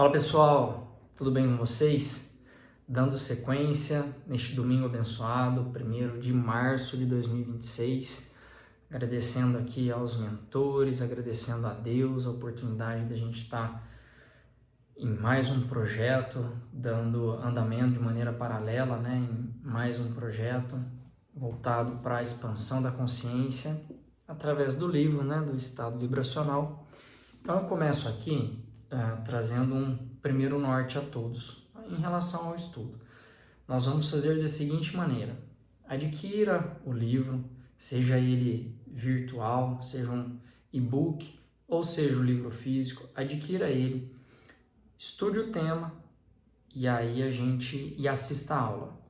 Fala pessoal, tudo bem com vocês? Dando sequência neste domingo abençoado, 1º de março de 2026, agradecendo aqui aos mentores, agradecendo a Deus a oportunidade de a gente estar em mais um projeto, dando andamento de maneira paralela, em mais um projeto voltado para a expansão da consciência através do livro, do estado vibracional. Então eu começo aqui trazendo um primeiro norte a todos em relação ao estudo. Nós vamos fazer da seguinte maneira: adquira o livro, seja ele virtual, seja um e-book ou seja o livro físico, adquira ele, estude o tema e aí assista a aula.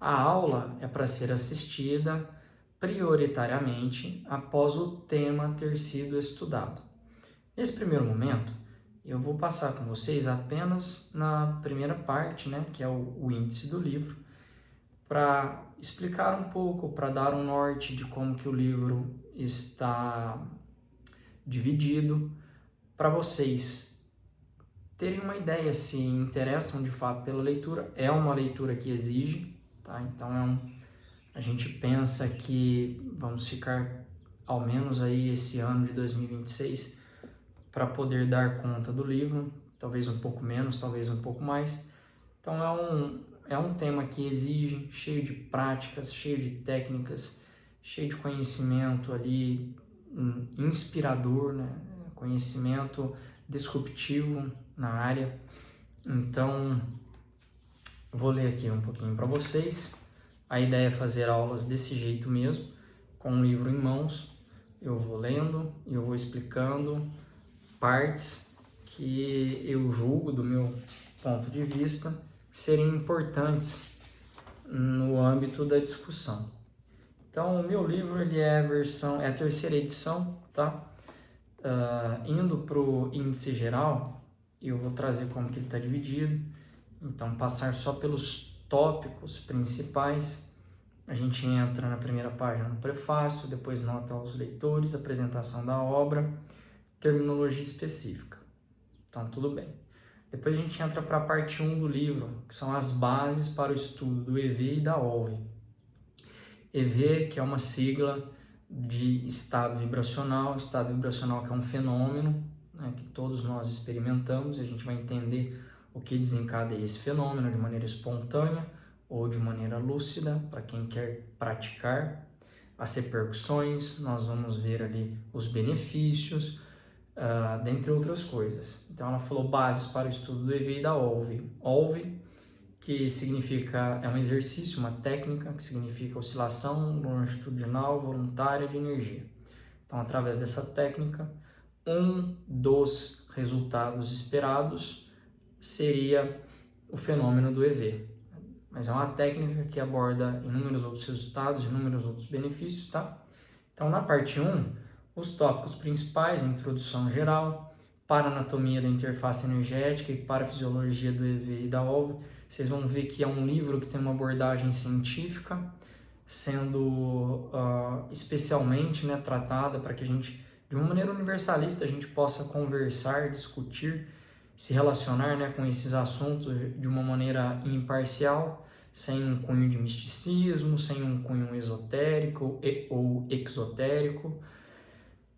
A aula é para ser assistida prioritariamente após o tema ter sido estudado. Nesse primeiro momento, eu vou passar com vocês apenas na primeira parte, que é o índice do livro, para explicar um pouco, para dar um norte de como que o livro está dividido, para vocês terem uma ideia se interessam de fato pela leitura. É uma leitura que exige, tá? Então a gente pensa que vamos ficar ao menos aí esse ano de 2026 para poder dar conta do livro, talvez um pouco menos, talvez um pouco mais. Então é um tema que exige, cheio de práticas, cheio de técnicas, cheio de conhecimento ali, inspirador, conhecimento disruptivo na área. Então, vou ler aqui um pouquinho para vocês. A ideia é fazer aulas desse jeito mesmo, com um livro em mãos. Eu vou lendo e eu vou explicando partes que eu julgo, do meu ponto de vista, serem importantes no âmbito da discussão. Então, o meu livro é a terceira edição, tá? Indo para o índice geral, eu vou trazer como que ele está dividido. Então, passar só pelos tópicos principais. A gente entra na primeira página no prefácio, depois nota aos leitores, apresentação da obra, terminologia específica. Então, tudo bem. Depois a gente entra para a parte 1 do livro, que são as bases para o estudo do EV e da OLV. EV, que é uma sigla de estado vibracional que é um fenômeno, que todos nós experimentamos, e a gente vai entender o que desencadeia esse fenômeno de maneira espontânea ou de maneira lúcida, para quem quer praticar. As repercussões, nós vamos ver ali os benefícios, dentre outras coisas. Então ela falou bases para o estudo do EV e da OLV. OLV, que significa, é um exercício, uma técnica, que significa oscilação longitudinal voluntária de energia. Então, através dessa técnica, um dos resultados esperados seria o fenômeno do EV. Mas é uma técnica que aborda inúmeros outros resultados, inúmeros outros benefícios, tá? Então, na parte 1, os tópicos principais, a introdução geral, para a anatomia da interface energética e para a fisiologia do EV e da OLV. Vocês vão ver que é um livro que tem uma abordagem científica, sendo especialmente tratada para que a gente, de uma maneira universalista, a gente possa conversar, discutir, se relacionar com esses assuntos de uma maneira imparcial, sem um cunho de misticismo, sem um cunho esotérico ou exotérico,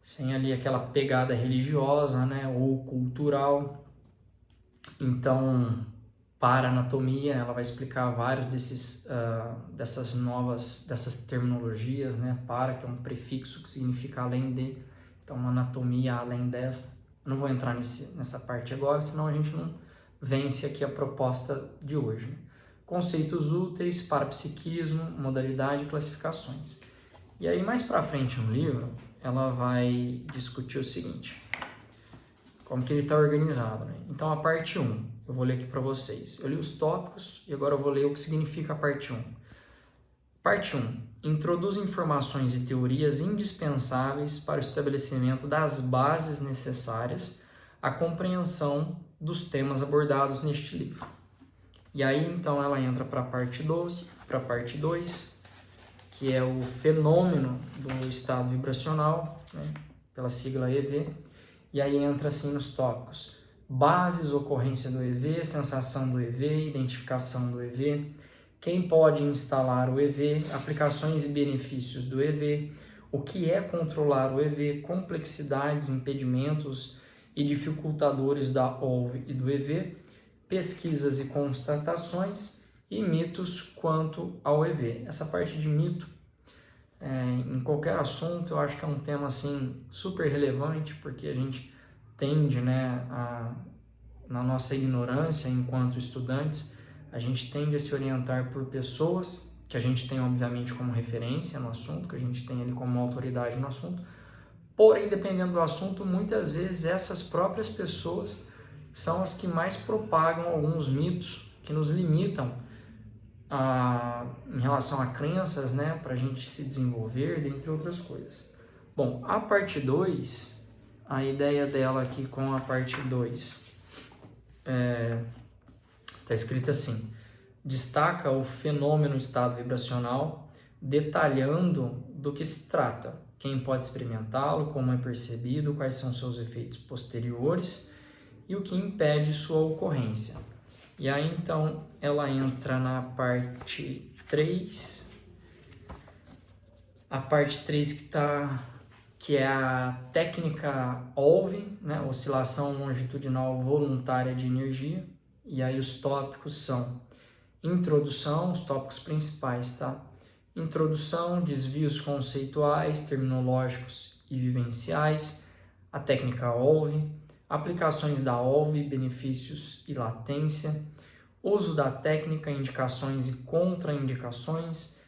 sem ali aquela pegada religiosa, ou cultural. Então, para a anatomia, ela vai explicar vários dessas terminologias, para, que é um prefixo que significa além de. Então, uma anatomia além dessa. Eu não vou entrar nessa parte agora, senão a gente não vence aqui a proposta de hoje. Conceitos úteis, parapsiquismo, modalidade e classificações. E aí, mais para frente no livro, ela vai discutir o seguinte: como que ele está organizado. Então, a parte 1, eu vou ler aqui para vocês. Eu li os tópicos e agora eu vou ler o que significa a parte 1. Parte 1. Introduz informações e teorias indispensáveis para o estabelecimento das bases necessárias à compreensão dos temas abordados neste livro. E aí, então, ela entra para a parte 2, que é o fenômeno do estado vibracional, pela sigla EV, e aí entra assim nos tópicos: bases, ocorrência do EV, sensação do EV, identificação do EV, quem pode instalar o EV, aplicações e benefícios do EV, o que é controlar o EV, complexidades, impedimentos e dificultadores da OLV e do EV, pesquisas e constatações e mitos quanto ao EV. Essa parte de mito, em qualquer assunto, eu acho que é um tema assim super relevante, porque a gente tende, na nossa ignorância enquanto estudantes, a gente tende a se orientar por pessoas que a gente tem obviamente como referência no assunto, que a gente tem ali como autoridade no assunto, porém, dependendo do assunto, muitas vezes essas próprias pessoas são as que mais propagam alguns mitos que nos limitam em relação a crenças, para a gente se desenvolver, dentre outras coisas. Bom, a parte 2, a ideia dela aqui com a parte 2 está escrito assim: destaca o fenômeno estado vibracional, detalhando do que se trata, quem pode experimentá-lo, como é percebido, quais são seus efeitos posteriores e o que impede sua ocorrência. E aí então ela entra na parte 3, a parte 3 que é a técnica OLV, oscilação longitudinal voluntária de energia, e aí os tópicos são introdução, os tópicos principais, tá? Introdução, desvios conceituais, terminológicos e vivenciais, a técnica OLV, aplicações da OLV, benefícios e latência, uso da técnica, indicações e contraindicações,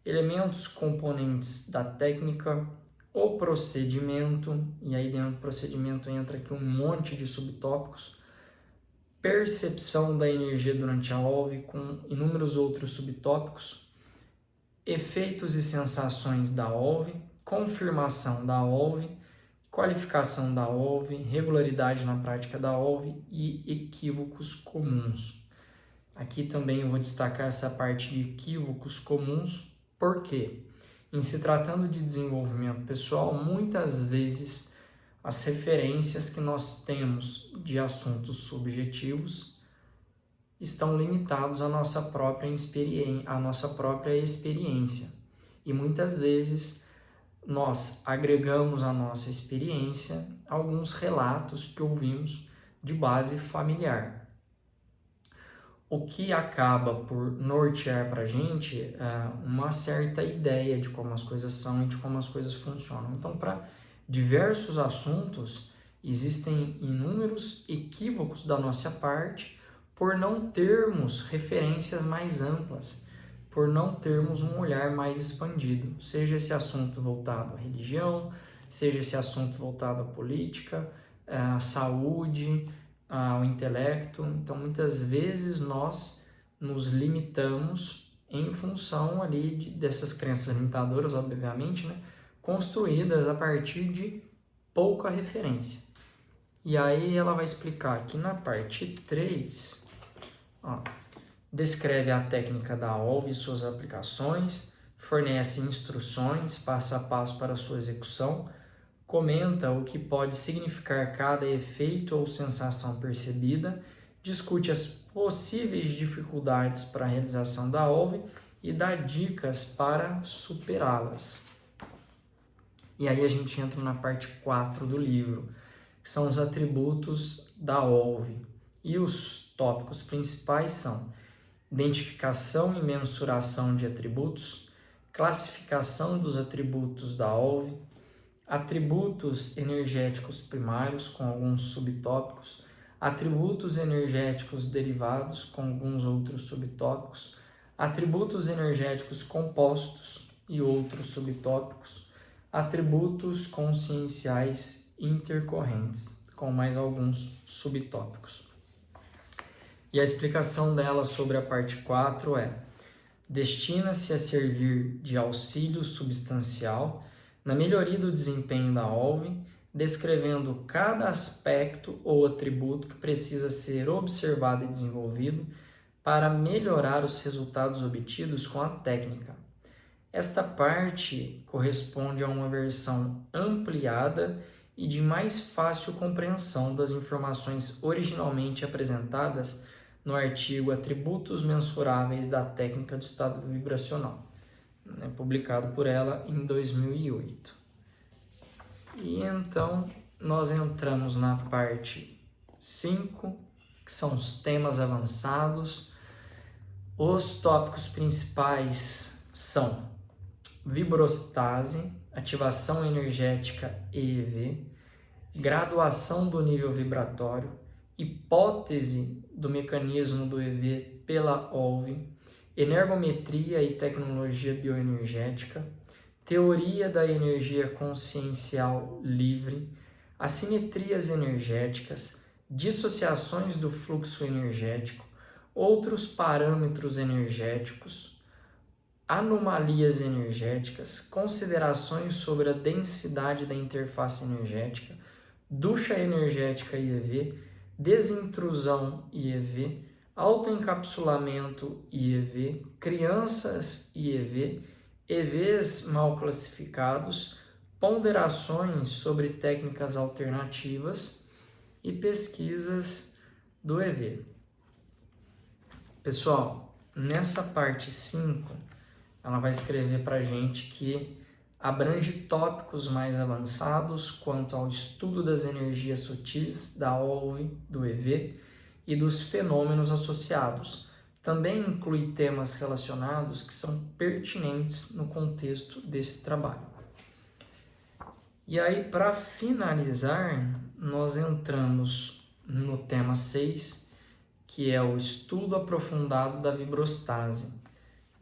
elementos componentes da técnica, o procedimento, e aí dentro do procedimento entra aqui um monte de subtópicos, percepção da energia durante a OLV, com inúmeros outros subtópicos, efeitos e sensações da OLV, confirmação da OLV, qualificação da OLV, regularidade na prática da OLV e equívocos comuns. Aqui também eu vou destacar essa parte de equívocos comuns, porque em se tratando de desenvolvimento pessoal, muitas vezes as referências que nós temos de assuntos subjetivos estão limitados à nossa própria experiência. E muitas vezes nós agregamos à nossa experiência alguns relatos que ouvimos de base familiar, o que acaba por nortear para a gente uma certa ideia de como as coisas são e de como as coisas funcionam. Então, para diversos assuntos, existem inúmeros equívocos da nossa parte por não termos referências mais amplas, por não termos um olhar mais expandido, seja esse assunto voltado à religião, seja esse assunto voltado à política, à saúde, ao intelecto. Então, muitas vezes nós nos limitamos em função ali dessas crenças limitadoras, obviamente, construídas a partir de pouca referência. E aí ela vai explicar aqui na parte 3, descreve a técnica da OLV e suas aplicações, fornece instruções passo a passo para sua execução, comenta o que pode significar cada efeito ou sensação percebida, discute as possíveis dificuldades para a realização da OLV e dá dicas para superá-las. E aí a gente entra na parte 4 do livro, que são os atributos da OLV. E os tópicos principais são identificação e mensuração de atributos, classificação dos atributos da OLV, atributos energéticos primários com alguns subtópicos, atributos energéticos derivados com alguns outros subtópicos, atributos energéticos compostos e outros subtópicos, atributos conscienciais intercorrentes com mais alguns subtópicos. E a explicação dela sobre a parte 4 destina-se a servir de auxílio substancial na melhoria do desempenho da OLV, descrevendo cada aspecto ou atributo que precisa ser observado e desenvolvido para melhorar os resultados obtidos com a técnica. Esta parte corresponde a uma versão ampliada e de mais fácil compreensão das informações originalmente apresentadas no artigo Atributos Mensuráveis da Técnica do Estado Vibracional, publicado por ela em 2008. E então nós entramos na parte 5, que são os temas avançados. Os tópicos principais são vibrostase, ativação energética EEV, graduação do nível vibratório, hipótese do mecanismo do EV pela OLV, energometria e tecnologia bioenergética, teoria da energia consciencial livre, assimetrias energéticas, dissociações do fluxo energético, outros parâmetros energéticos, anomalias energéticas, considerações sobre a densidade da interface energética, ducha energética IEV, desintrusão IEV, autoencapsulamento IEV, crianças IEV, EVs mal classificados, ponderações sobre técnicas alternativas e pesquisas do EV. Pessoal, nessa parte 5, ela vai escrever para a gente que abrange tópicos mais avançados quanto ao estudo das energias sutis, da OLV, do EV e dos fenômenos associados. Também inclui temas relacionados que são pertinentes no contexto desse trabalho. E aí, para finalizar, nós entramos no tema 6, que é o estudo aprofundado da vibrostase.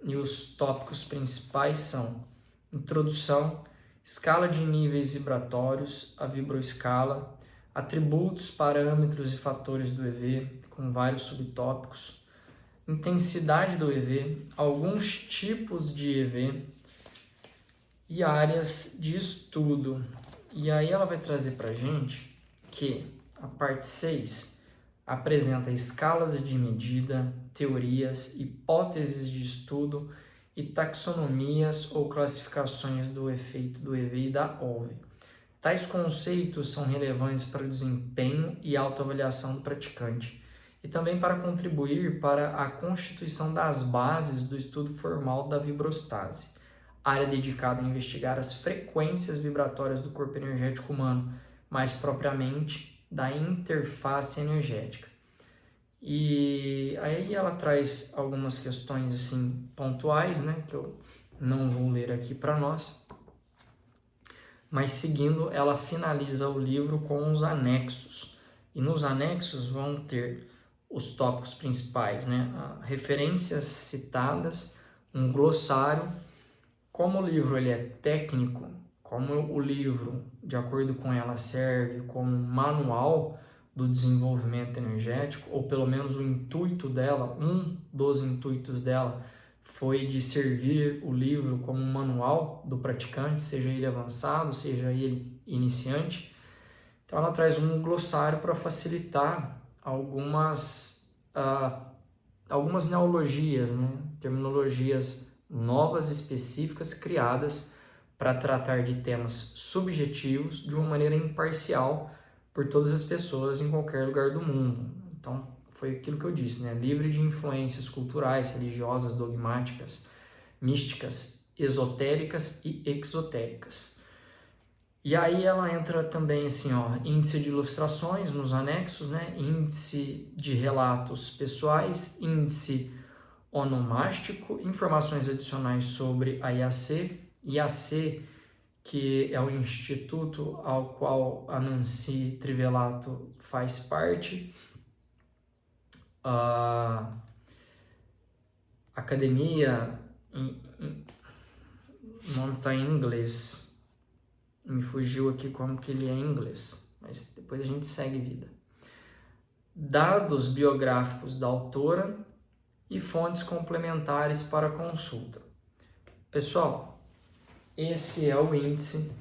E os tópicos principais são introdução, escala de níveis vibratórios, a vibroescala, atributos, parâmetros e fatores do EV, com vários subtópicos, intensidade do EV, alguns tipos de EV e áreas de estudo. E aí ela vai trazer para a gente que a parte 6 apresenta escalas de medida, teorias, hipóteses de estudo e taxonomias ou classificações do efeito do EV e da OLV. Tais conceitos são relevantes para o desempenho e autoavaliação do praticante e também para contribuir para a constituição das bases do estudo formal da vibrostase, área dedicada a investigar as frequências vibratórias do corpo energético humano, mais propriamente da interface energética. E aí ela traz algumas questões assim pontuais, né, que eu não vou ler aqui para nós, mas seguindo, ela finaliza o livro com os anexos. E nos anexos vão ter os tópicos principais, né, referências citadas, um glossário. Como o livro ele é técnico, como o livro, de acordo com ela, serve como manual do desenvolvimento energético, ou pelo menos o intuito dela, um dos intuitos dela, foi de servir o livro como um manual do praticante, seja ele avançado, seja ele iniciante. Então ela traz um glossário para facilitar algumas neologias, né? Terminologias novas, específicas, criadas para tratar de temas subjetivos de uma maneira imparcial por todas as pessoas em qualquer lugar do mundo. Então, foi aquilo que eu disse, né? Livre de influências culturais, religiosas, dogmáticas, místicas, esotéricas e exotéricas. E aí ela entra também assim, índice de ilustrações nos anexos, né? Índice de relatos pessoais, índice onomástico, informações adicionais sobre a IAC, que é o instituto ao qual a Nancy Trivelato faz parte, a academia, o nome está em inglês, me fugiu aqui como que ele é em inglês, mas depois a gente segue vida. Dados biográficos da autora e fontes complementares para consulta. Pessoal, esse é o índice,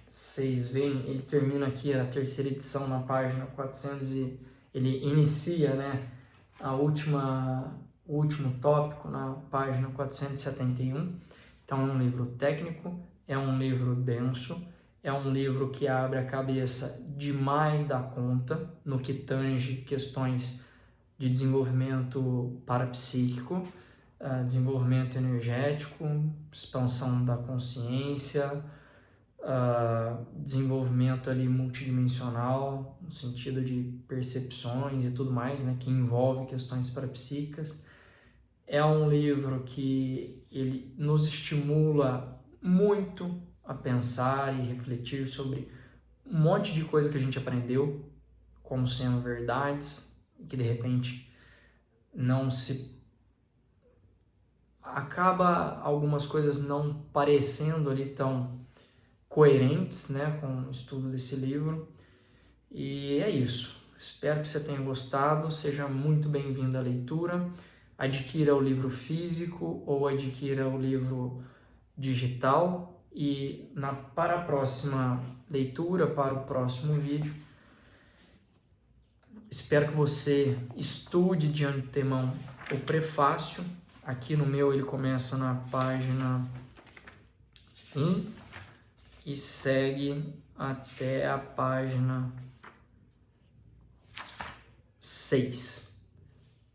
vocês veem, ele termina aqui a terceira edição na página 400 e ele inicia, né, o último tópico na página 471. Então é um livro técnico, é um livro denso, É um livro que abre a cabeça demais da conta no que tange questões de desenvolvimento parapsíquico, desenvolvimento energético, expansão da consciência, desenvolvimento ali multidimensional, no sentido de percepções e tudo mais, né, que envolve questões parapsíquicas. É um livro que ele nos estimula muito a pensar e refletir sobre um monte de coisa que a gente aprendeu como sendo verdades, que de repente não se acaba algumas coisas não parecendo ali tão coerentes, né, com o estudo desse livro. E é isso. Espero que você tenha gostado. Seja muito bem-vindo à leitura. Adquira o livro físico ou adquira o livro digital. E para a próxima leitura, para o próximo vídeo, espero que você estude de antemão o prefácio. Aqui no meu ele começa na página 1 e segue até a página 6.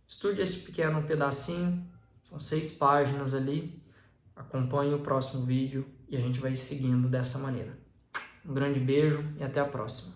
Estude esse pequeno pedacinho, são 6 páginas ali. Acompanhe o próximo vídeo e a gente vai seguindo dessa maneira. Um grande beijo e até a próxima.